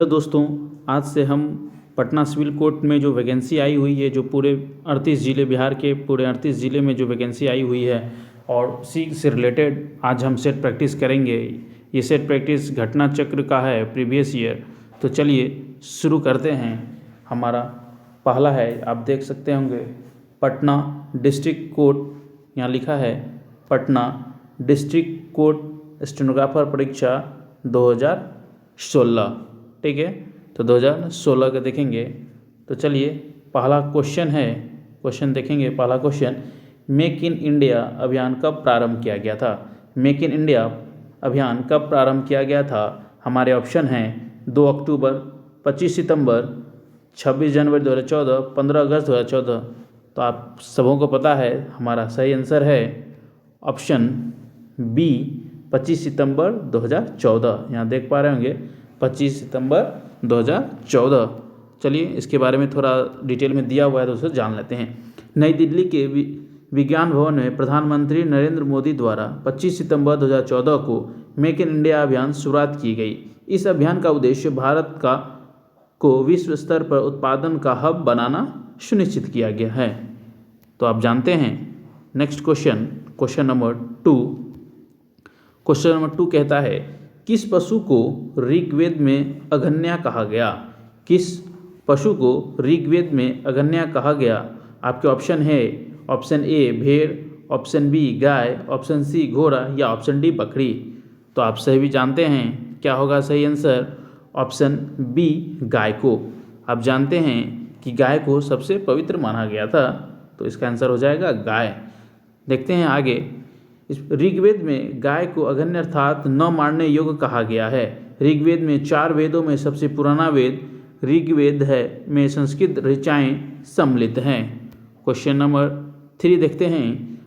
तो दोस्तों, आज से हम पटना सिविल कोर्ट में जो वैकेंसी आई हुई है, जो पूरे 38 ज़िले, बिहार के पूरे 38 ज़िले में जो वैकेंसी आई हुई है, और उसी से रिलेटेड आज हम सेट प्रैक्टिस करेंगे। ये सेट प्रैक्टिस घटना चक्र का है, प्रीवियस ईयर। तो चलिए शुरू करते हैं। हमारा पहला है, आप देख सकते होंगे, पटना डिस्ट्रिक्ट कोर्ट। यहाँ लिखा है पटना डिस्ट्रिक्ट कोर्ट स्टेनोग्राफर परीक्षा 2016। ठीक है, तो 2016 का देखेंगे। तो चलिए पहला क्वेश्चन है, क्वेश्चन देखेंगे। पहला क्वेश्चन, मेक इन इंडिया अभियान कब प्रारंभ किया गया था? मेक इन इंडिया अभियान कब प्रारंभ किया गया था? हमारे ऑप्शन हैं 2 अक्टूबर, 25 सितंबर, 26 जनवरी 2014, 15 अगस्त 2014। तो आप सबों को पता है हमारा सही आंसर है ऑप्शन बी, 25 सितंबर 2014। यहाँ देख पा रहे होंगे 25 सितंबर 2014। चलिए इसके बारे में थोड़ा डिटेल में दिया हुआ है, तो उसे जान लेते हैं। नई दिल्ली के विज्ञान भवन में प्रधानमंत्री नरेंद्र मोदी द्वारा 25 सितंबर 2014 को मेक इन इंडिया अभियान शुरुआत की गई। इस अभियान का उद्देश्य भारत को विश्व स्तर पर उत्पादन का हब बनाना सुनिश्चित किया गया है। तो आप जानते हैं। Next question, question number 2। Question number 2 कहता है, किस पशु को ऋग्वेद में अगन्या कहा गया? किस पशु को ऋग्वेद में अगन्या कहा गया? आपके ऑप्शन है, ऑप्शन ए भेड़, ऑप्शन बी गाय, ऑप्शन सी घोड़ा, या ऑप्शन डी बकरी। तो आप सही भी जानते हैं क्या होगा सही आंसर? ऑप्शन बी गाय को। आप जानते हैं कि गाय को सबसे पवित्र माना गया था, तो इसका आंसर हो जाएगा गाय। देखते हैं आगे। इस ऋग्वेद में गाय को अगन्य अर्थात न मारने योग्य कहा गया है। ऋग्वेद में 4 वेदों में सबसे पुराना वेद ऋग्वेद है, में संस्कृत ऋचाएँ सम्मिलित हैं। क्वेश्चन नंबर 3 देखते हैं।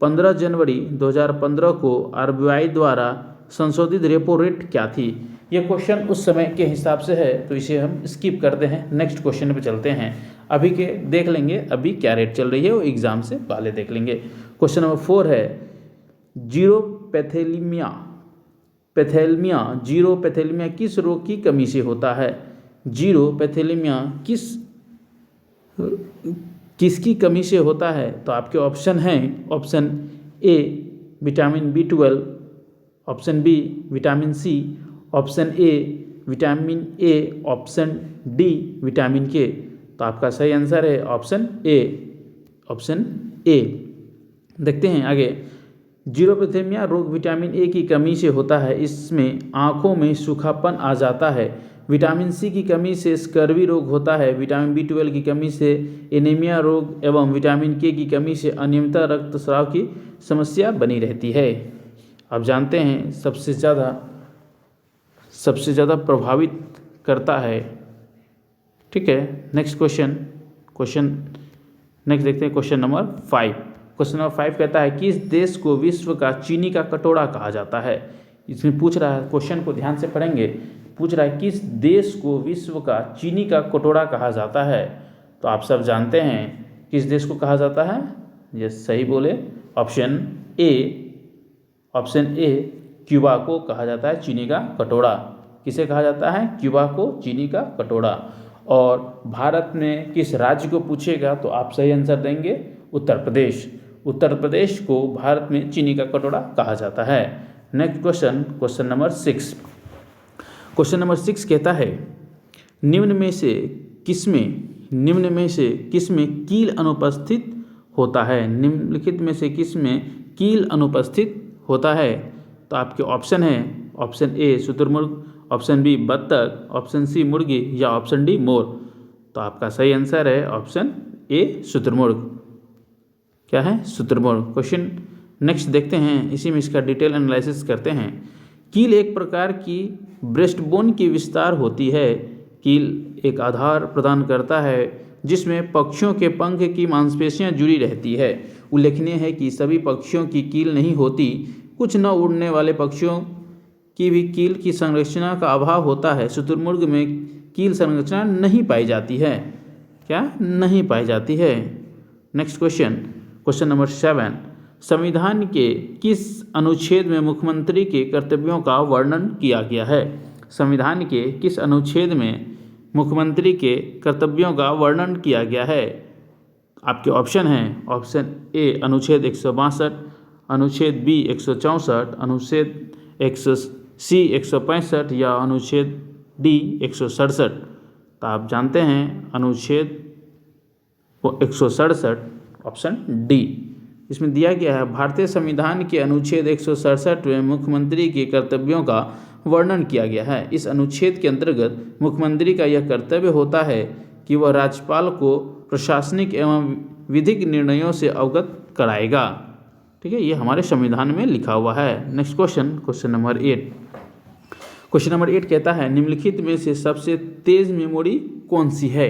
15 जनवरी 2015 को आरबीआई द्वारा संशोधित रेपो रेट क्या थी? ये क्वेश्चन उस समय के हिसाब से है, तो इसे हम स्किप करते हैं। नेक्स्ट क्वेश्चन पे चलते हैं। अभी के देख लेंगे अभी क्या रेट चल रही है, वो एग्जाम से पहले देख लेंगे। क्वेश्चन नंबर 4 है, जीरोपैथेलेमिया किस रोग की कमी से होता है? जीरोपैथेलेमिया किसकी कमी से होता है? तो आपके ऑप्शन हैं, option A vitamin B12, option B vitamin C, option A vitamin A, option D vitamin K. तो आपका सही आंसर है ऑप्शन ए, ऑप्शन ए। देखते हैं आगे। जीरोपैथेमिया रोग विटामिन ए की कमी से होता है। इसमें आँखों में सूखापन आ जाता है। विटामिन सी की कमी से स्कर्वी रोग होता है। विटामिन B12 की कमी से एनीमिया रोग एवं विटामिन के की कमी से अनियमित रक्तस्राव की समस्या बनी रहती है। आप जानते हैं सबसे ज़्यादा प्रभावित करता है। ठीक है, नेक्स्ट क्वेश्चन नेक्स्ट देखते हैं। Question number 5। क्वेश्चन नंबर 5 कहता है, किस देश को विश्व का चीनी का कटोरा कहा जाता है? इसमें पूछ रहा है, क्वेश्चन को ध्यान से पढ़ेंगे। पूछ रहा है किस देश को विश्व का चीनी का कटोरा कहा जाता है? तो आप सब जानते हैं किस देश को कहा जाता है। ये सही बोले, ऑप्शन ए क्यूबा को कहा जाता है चीनी का कटोरा। किसे कहा जाता है? क्यूबा को चीनी का कटोरा। और भारत में किस राज्य को पूछेगा तो आप सही आंसर देंगे उत्तर प्रदेश। उत्तर प्रदेश को भारत में चीनी का कटोरा कहा जाता है। Next question number 6। Question number 6 कहता है, निम्न में से किसमें कील अनुपस्थित होता है? निम्नलिखित में से किसमें कील अनुपस्थित होता है? तो आपके ऑप्शन है, ऑप्शन ए शुतुरमुर्ग, ऑप्शन बी बत्तख, ऑप्शन सी मुर्गी, या ऑप्शन डी मोर। तो आपका सही आंसर है ऑप्शन ए शुतुरमुर्ग। क्या है? शुतुरमुर्ग। क्वेश्चन नेक्स्ट देखते हैं, इसी में इसका डिटेल एनालिसिस करते हैं। कील एक प्रकार की ब्रेस्टबोन की विस्तार होती है। कील एक आधार प्रदान करता है जिसमें पक्षियों के पंख की मांसपेशियां जुड़ी रहती है। उल्लेखनीय है कि सभी पक्षियों की कील नहीं होती। कुछ न उड़ने वाले पक्षियों की भी कील की संरचना का अभाव होता है। शुतुरमुर्ग में कील संरचना नहीं पाई जाती है। क्या? नहीं पाई जाती है। Next question number 7। संविधान के किस अनुच्छेद में मुख्यमंत्री के कर्तव्यों का वर्णन किया गया है? संविधान के किस अनुच्छेद में मुख्यमंत्री के कर्तव्यों का वर्णन किया गया है? आपके ऑप्शन हैं, ऑप्शन ए अनुच्छेद 162, अनुच्छेद बी 164, अनुच्छेद सी 165 या अनुच्छेद डी 167। तो आप जानते हैं अनुच्छेद 167 ऑप्शन डी। इसमें दिया गया है भारतीय संविधान के अनुच्छेद 167 में मुख्यमंत्री के कर्तव्यों का वर्णन किया गया है। इस अनुच्छेद के अंतर्गत मुख्यमंत्री का यह कर्तव्य होता है कि वह राज्यपाल को प्रशासनिक एवं विधिक निर्णयों से अवगत कराएगा। ठीक है, ये हमारे संविधान में लिखा हुआ है। Next question, question number 8। Question number 8 कहता है निम्नलिखित में से सबसे तेज मेमोरी कौन सी है?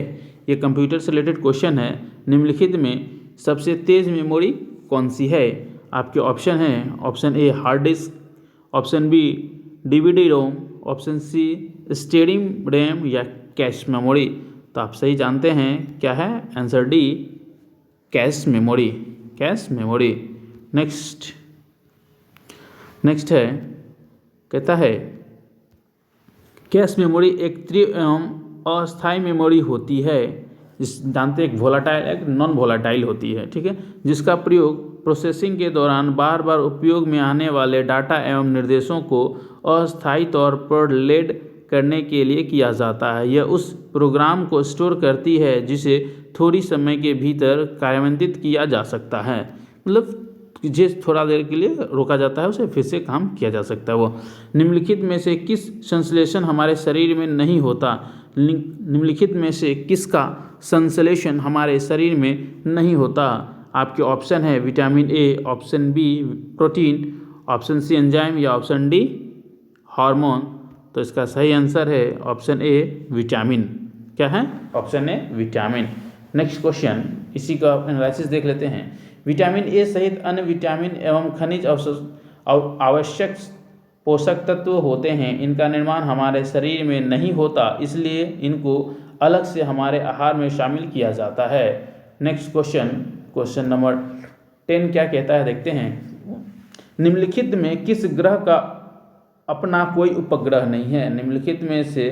ये कंप्यूटर से रिलेटेड क्वेश्चन है। निम्नलिखित में सबसे तेज मेमोरी कौन सी है? आपके ऑप्शन हैं, option A hard disk, option B DVD ROM, option C steering RAM या कैश मेमोरी। तो आप सही जानते हैं क्या है answer D cache memory, cache memory. Next है, कहता है कैश मेमोरी एक तीव्र एवं अस्थायी मेमोरी होती है। जानते हैं एक वोलाटाइल एक नॉन वोलाटाइल होती है। ठीक है, जिसका प्रयोग प्रोसेसिंग के दौरान बार बार उपयोग में आने वाले डाटा एवं निर्देशों को अस्थायी तौर पर लोड करने के लिए किया जाता है। यह उस प्रोग्राम को स्टोर करती है जिसे थोड़ी समय के भीतर कार्यान्वित किया जा सकता है। मतलब जिस थोड़ा देर के लिए रोका जाता है उसे फिर से काम किया जा सकता है। वो निम्नलिखित में से किस संश्लेषण हमारे शरीर में नहीं होता? निम्नलिखित में से किसका संश्लेषण हमारे शरीर में नहीं होता? आपके ऑप्शन है vitamin A, option B protein, option C enzyme या ऑप्शन डी हार्मोन। तो इसका सही आंसर है ऑप्शन ए विटामिन। क्या है? Option A vitamin. Next question, इसी का एनालिसिस देख लेते हैं। विटामिन ए सहित अन्य विटामिन एवं खनिज आवश्यक पोषक तत्व होते हैं। इनका निर्माण हमारे शरीर में नहीं होता, इसलिए इनको अलग से हमारे आहार में शामिल किया जाता है। नेक्स्ट क्वेश्चन, क्वेश्चन नंबर 10 क्या कहता है देखते हैं। निम्नलिखित में किस ग्रह का अपना कोई उपग्रह नहीं है? निम्नलिखित में से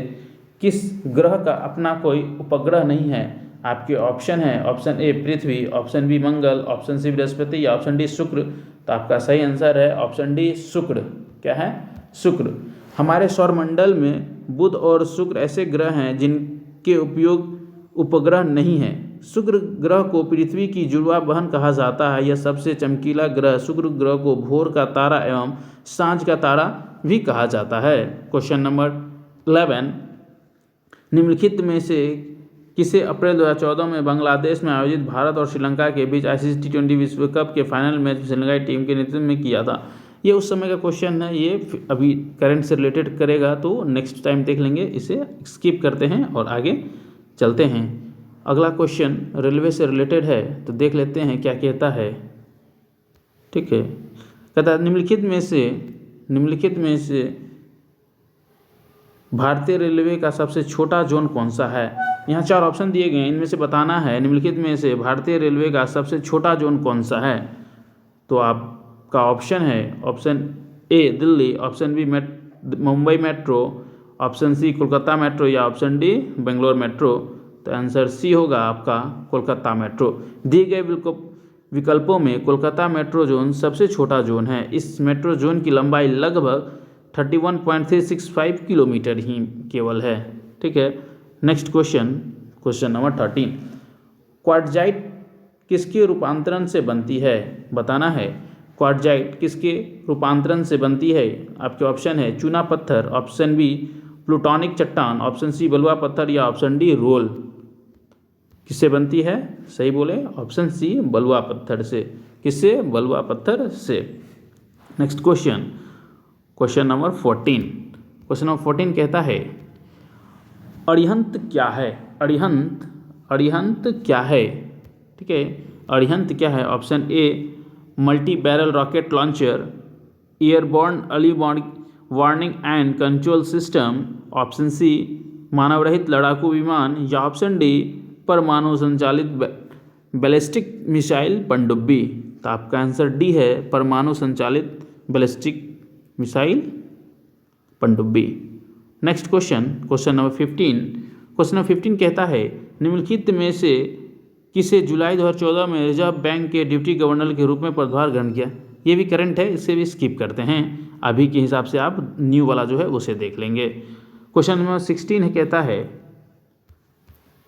किस ग्रह का अपना कोई उपग्रह नहीं है? आपके ऑप्शन है, ऑप्शन ए पृथ्वी, ऑप्शन बी मंगल, ऑप्शन सी बृहस्पति या ऑप्शन डी शुक्र। तो आपका सही आंसर है ऑप्शन डी शुक्र। क्या है? शुक्र। हमारे सौरमंडल में बुध और शुक्र ऐसे ग्रह हैं जिनके उपयोग उपग्रह नहीं है। शुक्र ग्रह को पृथ्वी की जुड़वा बहन कहा जाता है। यह सबसे चमकीला ग्रह शुक्र ग्रह को भोर का तारा एवं सांझ का तारा भी कहा जाता है। क्वेश्चन नंबर 11, निम्नलिखित में से किसे अप्रैल 2014 में बांग्लादेश में आयोजित भारत और श्रीलंका के बीच ICC T20 विश्व कप के फाइनल मैच श्रीलंका टीम के नेतृत्व में किया था? ये उस समय का क्वेश्चन है, ये अभी करंट से रिलेटेड करेगा तो नेक्स्ट टाइम देख लेंगे, इसे स्किप करते हैं और आगे चलते हैं। अगला क्वेश्चन रेलवे से रिलेटेड है तो देख लेते हैं क्या कहता है। ठीक है, कहता है निम्नलिखित में से भारतीय रेलवे का सबसे छोटा जोन कौन सा है? यहाँ 4 ऑप्शन दिए गए हैं, इनमें से बताना है निम्नलिखित में से भारतीय रेलवे का सबसे छोटा जोन कौन सा है। तो आपका ऑप्शन है, option A Delhi, option B Mumbai metro, option C Kolkata metro या ऑप्शन डी बेंगलोर मेट्रो। तो आंसर सी होगा आपका कोलकाता मेट्रो। दिए गए विकल्पों में कोलकाता मेट्रो जोन सबसे छोटा जोन है। इस मेट्रो जोन की लंबाई लगभग 31.365 किलोमीटर ही केवल है। ठीक है, next question, question number 13, quartzite किसके रूपांतरण से बनती है? बताना है क्वार्टजाइट किसके रूपांतरण से बनती है। आपके ऑप्शन है चूना पत्थर, ऑप्शन बी प्लूटोनिक चट्टान, ऑप्शन सी बलुआ पत्थर या ऑप्शन डी रोल। किससे बनती है? सही बोले, ऑप्शन सी बलुआ पत्थर से। किससे? बलुआ पत्थर से। Next question, question number 14। Question number 14 कहता है अरिहंत क्या है? अरिहंत क्या है? ठीक है, अरिहंत क्या है? Option A multi barrel rocket launcher, airborne early warning and control system, option C मानव रहित लड़ाकू विमान या ऑप्शन डी परमाणु संचालित बैलिस्टिक मिसाइल पनडुब्बी। तो आपका आंसर डी है परमाणु संचालित बैलिस्टिक मिसाइल पनडुब्बी। Next question number 15। Question number 15 कहता है निम्नलिखित में से किसे जुलाई 2014 में रिजर्व बैंक के डिप्टी गवर्नर के रूप में पदभार ग्रहण किया। ये भी करंट है, इससे भी स्किप करते हैं, अभी के हिसाब से आप न्यू वाला जो है उसे देख लेंगे। क्वेश्चन नंबर 16 कहता है,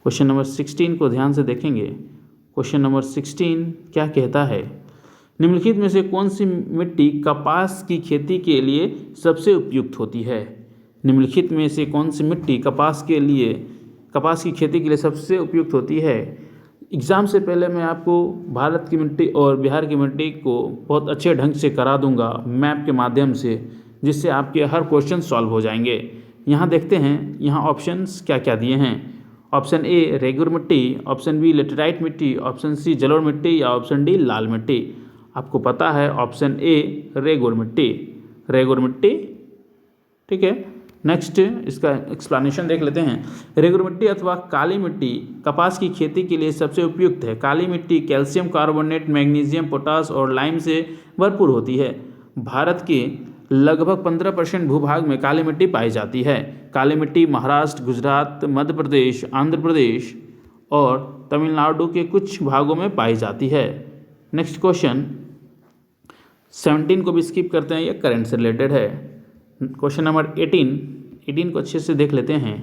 क्वेश्चन नंबर 16 को ध्यान से देखेंगे। क्वेश्चन नंबर 16 क्या कहता है, निम्नलिखित में से कौन सी मिट्टी कपास की खेती के लिए सबसे उपयुक्त होती है। निम्नलिखित में से कौन सी मिट्टी कपास की खेती के लिए सबसे उपयुक्त होती है। एग्ज़ाम से पहले मैं आपको भारत की मिट्टी और बिहार की मिट्टी को बहुत अच्छे ढंग से करा दूंगा मैप के माध्यम से, जिससे आपके हर क्वेश्चन सॉल्व हो जाएंगे। यहाँ देखते हैं, यहाँ ऑप्शंस क्या क्या दिए हैं। ऑप्शन ए रेगुर मिट्टी, ऑप्शन बी लेटेराइट मिट्टी, ऑप्शन सी जलोढ़ मिट्टी या ऑप्शन डी लाल मिट्टी। आपको पता है ऑप्शन ए रेगुर मिट्टी, ठीक है। नेक्स्ट इसका एक्सप्लेनेशन देख लेते हैं। रेगुर मिट्टी अथवा काली मिट्टी कपास की खेती के लिए सबसे उपयुक्त है। काली मिट्टी कैल्शियम कार्बोनेट, मैग्नीशियम, पोटास और लाइम से भरपूर होती है। भारत के लगभग 15% भूभाग में काली मिट्टी पाई जाती है। काली मिट्टी महाराष्ट्र, गुजरात, मध्य प्रदेश, आंध्र प्रदेश और तमिलनाडु के कुछ भागों में पाई जाती है। नेक्स्ट क्वेश्चन 17 को भी स्किप करते हैं, ये करंट से रिलेटेड है। क्वेश्चन नंबर 18 को अच्छे से देख लेते हैं।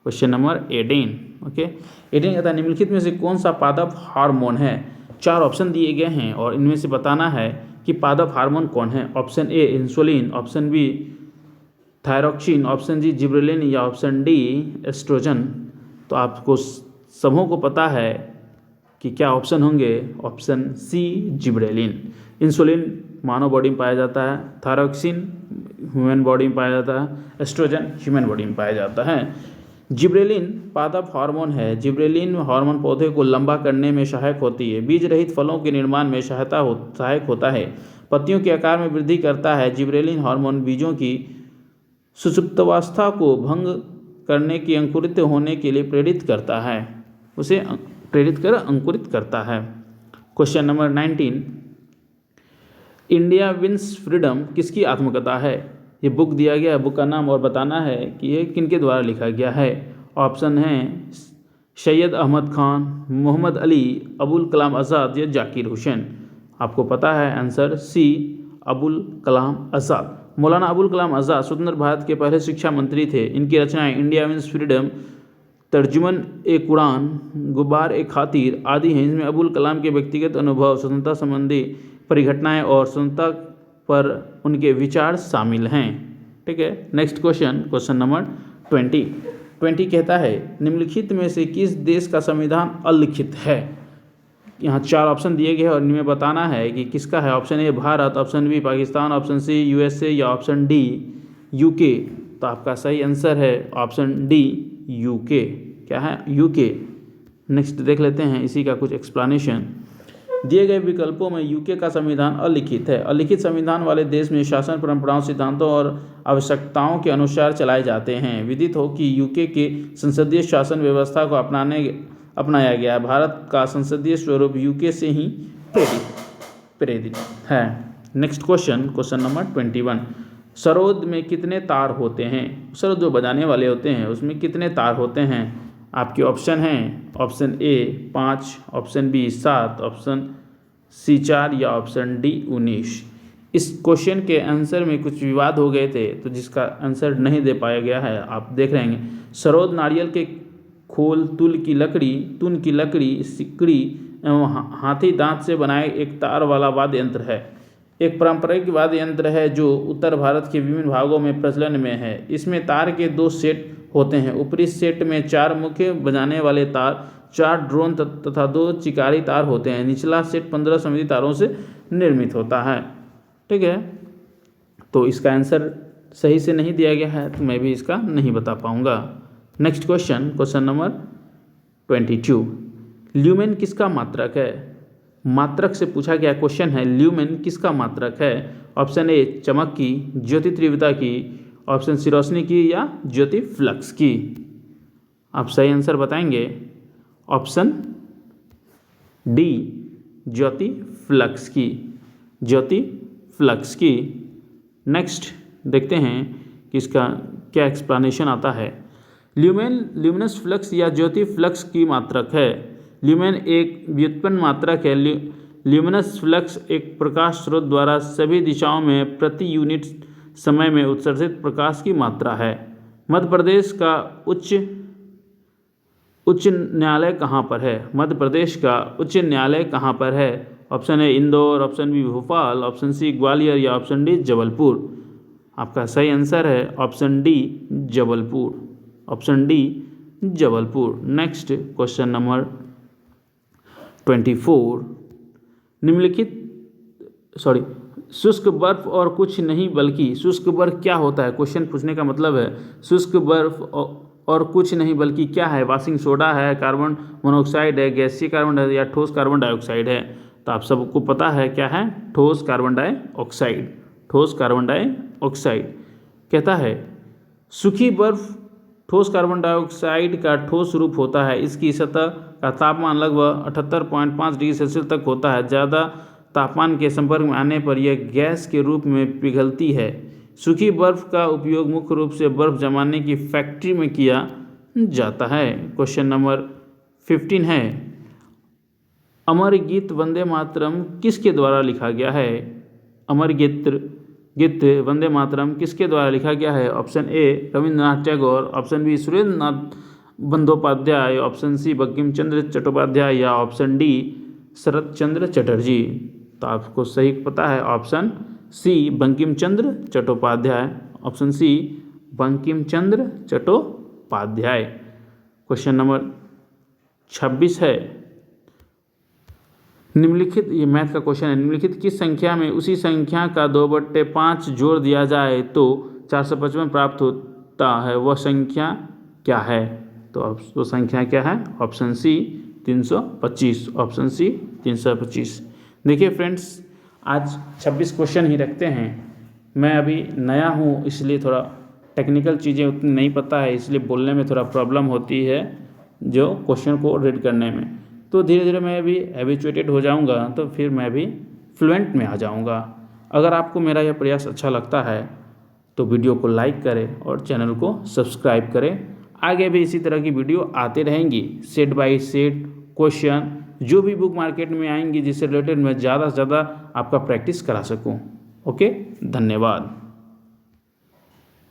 Question number 18, okay. 18 कहता है निम्नलिखित में से कौन सा पादप हार्मोन है। 4 ऑप्शन दिए गए हैं और इनमें से बताना है कि पादप हार्मोन कौन है। Option A insulin, option B thyroxine, option G gibberellin या ऑप्शन डी एस्ट्रोजन। तो आपको सबों को पता है कि क्या ऑप्शन होंगे। Option C gibberellin. इंसुलिन मानव बॉडी में पाया जाता है, थायरोक्सिन ह्यूमन बॉडी में पाया जाता है, एस्ट्रोजन ह्यूमन बॉडी में पाया जाता है। जिब्रेलिन पादप हार्मोन है। जिब्रेलिन हार्मोन पौधे को लंबा करने में सहायक होती है। बीज रहित फलों के निर्माण में सहायक होता है। पत्तियों के आकार में वृद्धि करता है। जिब्रेलिन हार्मोन बीजों की सुषुप्तावस्था को भंग करने की अंकुरित होने के लिए प्रेरित करता है, उसे प्रेरित कर अंकुरित करता है। Question number 19, India wins freedom किसकी आत्मकथा है। ये बुक दिया गया है, बुक का नाम और बताना है कि ये किनके द्वारा लिखा गया है। ऑप्शन हैं सैयद अहमद खान, मोहम्मद अली, अबुल कलाम आज़ाद या जाकिर हुसैन। आपको पता है आंसर सी अबुल कलाम आज़ाद। मौलाना अबुल कलाम आज़ाद स्वतंत्र भारत के पहले शिक्षा मंत्री थे। इनकी रचनाएं इंडिया विंस फ्रीडम, तर्जुमन ए कुरान, गुब्बार ए खातिर आदि हैं। इसमें अबुल कलाम के व्यक्तिगत अनुभव, स्वतंत्रता संबंधी परिघटनाएं और स्वतंत्रता पर उनके विचार शामिल हैं, ठीक है। नेक्स्ट क्वेश्चन नंबर 20 कहता है निम्नलिखित में से किस देश का संविधान अलिखित है। यहाँ 4 ऑप्शन दिए गए हैं और इनमें बताना है कि किसका है। Option A Bharat, option B Pakistan, option C USA या ऑप्शन डी यूके। तो आपका सही आंसर है ऑप्शन डी यूके। क्या है? यूके। नेक्स्ट देख लेते हैं इसी का कुछ एक्सप्लेनेशन। दिए गए विकल्पों में यूके का संविधान अलिखित है। अलिखित संविधान वाले देश में शासन परंपराओं, सिद्धांतों और आवश्यकताओं के अनुसार चलाए जाते हैं। विदित हो कि यूके के संसदीय शासन व्यवस्था को अपनाया गया। भारत का संसदीय स्वरूप यूके से ही प्रेरित है। नेक्स्ट क्वेश्चन नंबर 21, सरोद में कितने तार होते हैं। सरोद जो बजाने वाले होते हैं उसमें कितने तार होते हैं। आपके ऑप्शन हैं option A 5, option B 7, option C 4 या ऑप्शन डी 19। इस क्वेश्चन के आंसर में कुछ विवाद हो गए थे, तो जिसका आंसर नहीं दे पाया गया है आप देख रहे हैं। सरोद नारियल के खोल, तुन की लकड़ी, सिकड़ी एवं हाथी दांत से बनाए एक तार वाला वाद्य यंत्र है। एक पारंपरिक वाद्य यंत्र है जो उत्तर भारत के विभिन्न भागों में प्रचलन में है। इसमें तार के 2 सेट होते हैं। ऊपरी सेट में 4 मुख्य बजाने वाले तार, 4 ड्रोन तथा 2 चिकारी तार होते हैं। निचला सेट 15 समिति तारों से निर्मित होता है, ठीक है। तो इसका आंसर सही से नहीं दिया गया है, तो मैं भी इसका नहीं बता पाऊंगा। नेक्स्ट क्वेश्चन नंबर 22, ल्यूमेन किसका मात्रक है। मात्रक से पूछा गया क्वेश्चन है, ल्यूमेन किसका मात्रक है। ऑप्शन ए चमक की, ज्योति तीव्रता की, ऑप्शन सी रोशनी की या ज्योति फ्लक्स की। आप सही आंसर बताएंगे। ऑप्शन डी ज्योति फ्लक्स की। नेक्स्ट देखते हैं कि इसका क्या एक्सप्लेनेशन आता है। ल्यूमिनस फ्लक्स या ज्योति फ्लक्स की मात्रक है। ल्यूमेन एक व्युत्पन्न मात्रक है। ल्यूमिनस फ्लक्स एक प्रकाश स्रोत द्वारा सभी दिशाओं में प्रति यूनिट समय में उत्सर्जित प्रकाश की मात्रा है। मध्य प्रदेश का उच्च न्यायालय कहाँ पर है। मध्य प्रदेश का उच्च न्यायालय कहाँ पर है। Option A Indore, option B Bhopal, option C Gwalior या ऑप्शन डी जबलपुर। आपका सही आंसर है option D Jabalpur. Option D Jabalpur. Next question number 24। निम्नलिखित शुष्क बर्फ और कुछ नहीं बल्कि शुष्क बर्फ क्या होता है। क्वेश्चन पूछने का मतलब है शुष्क बर्फ और कुछ नहीं बल्कि क्या है। वाशिंग सोडा है, कार्बन मोनोऑक्साइड है, गैसीय कार्बन डाइऑक्साइड या ठोस कार्बन डाइऑक्साइड है। तो आप सबको पता है क्या है, ठोस कार्बन डाइऑक्साइड। ठोस कार्बन डाइऑक्साइड कहता है सूखी बर्फ ठोस कार्बन डाइऑक्साइड का ठोस रूप होता है। इसकी सतह का तापमान लगभग 78.5 डिग्री सेल्सियस तक होता है। ज़्यादा तापमान के संपर्क में आने पर यह गैस के रूप में पिघलती है। सूखी बर्फ का उपयोग मुख्य रूप से बर्फ जमाने की फैक्ट्री में किया जाता है। क्वेश्चन नंबर 15 है अमर गीत वंदे मातरम किसके द्वारा लिखा गया है। अमर गीत वंदे मातरम किसके द्वारा लिखा गया है। Option A Rabindranath Tagore, option B Surendranath Bandyopadhyay, option C Bankim Chandra Chattopadhyay या ऑप्शन डी शरत चंद्र चटर्जी। तो आपको सही पता है option C Bankim Chandra Chattopadhyay. Option C Bankim Chandra Chattopadhyay. Question number 26 है निम्नलिखित, ये मैथ का क्वेश्चन है। निम्नलिखित किस संख्या में उसी संख्या का 2/5 जोड़ दिया जाए तो 455 प्राप्त होता है, वह संख्या क्या है। तो वो संख्या क्या है। Option C 325। Option C 325। देखिए फ्रेंड्स, आज 26 क्वेश्चन ही रखते हैं। मैं अभी नया हूँ इसलिए थोड़ा टेक्निकल चीज़ें उतनी नहीं पता है, इसलिए बोलने में थोड़ा प्रॉब्लम होती है जो क्वेश्चन को रीड करने में। तो धीरे धीरे मैं भी हैबिचुएटेड हो जाऊंगा तो फिर मैं भी फ्लुएंट में आ जाऊंगा। अगर आपको मेरा यह प्रयास अच्छा लगता है तो वीडियो को लाइक करें और चैनल को सब्सक्राइब करें। आगे भी इसी तरह की वीडियो आते रहेंगी। सेट बाय सेट क्वेश्चन जो भी बुक मार्केट में आएंगी जिससे रिलेटेड मैं ज़्यादा से ज़्यादा आपका प्रैक्टिस करा सकूं। ओके, धन्यवाद।